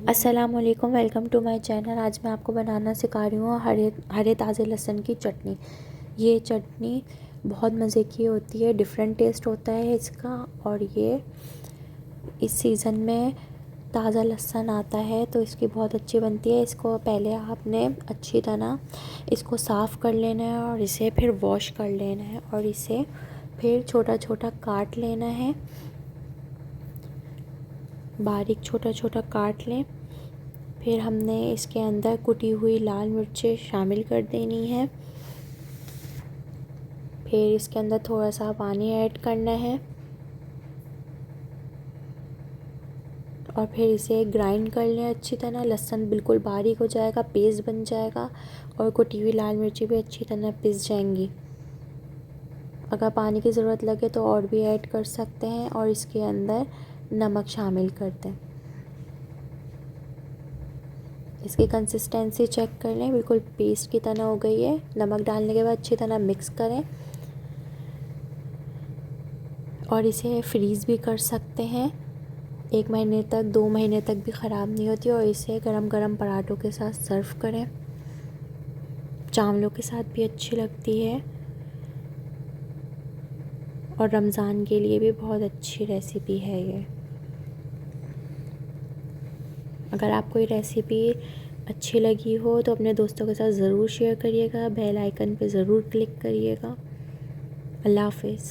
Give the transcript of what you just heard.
अस्सलामुअलैकुम, welcome to my channel. आज मैं आपको बनाना सिखा रही हूँ हरे ताज़े लहसुन की चटनी। ये चटनी बहुत मज़े की होती है, डिफरेंट टेस्ट होता है इसका। और ये इस सीज़न में ताज़ा लहसुन आता है तो इसकी बहुत अच्छी बनती है। इसको पहले आपने अच्छी तरह इसको साफ़ कर लेना है और इसे फिर वॉश कर लेना है और इसे फिर छोटा छोटा काट लेना है, बारीक छोटा छोटा काट लें। फिर हमने इसके अंदर कुटी हुई लाल मिर्चें शामिल कर देनी है। फिर इसके अंदर थोड़ा सा पानी ऐड करना है और फिर इसे ग्राइंड कर लें अच्छी तरह। लहसुन बिल्कुल बारीक हो जाएगा, पेस्ट बन जाएगा और कुटी हुई लाल मिर्ची भी अच्छी तरह पिस जाएंगी। अगर पानी की ज़रूरत लगे तो और भी ऐड कर सकते हैं और इसके अंदर नमक शामिल कर दें। इसकी कंसिस्टेंसी चेक कर लें, बिल्कुल पेस्ट की तरह हो गई है। नमक डालने के बाद अच्छी तरह मिक्स करें और इसे फ्रीज़ भी कर सकते हैं। 1 महीने तक, 2 महीने तक भी ख़राब नहीं होती। और इसे गरम गरम पराठों के साथ सर्व करें, चावलों के साथ भी अच्छी लगती है और रमज़ान के लिए भी बहुत अच्छी रेसिपी है ये। अगर आपको ये रेसिपी अच्छी लगी हो तो अपने दोस्तों के साथ ज़रूर शेयर करिएगा, बेल आइकन पे ज़रूर क्लिक करिएगा। अल्लाह हाफ़िज़।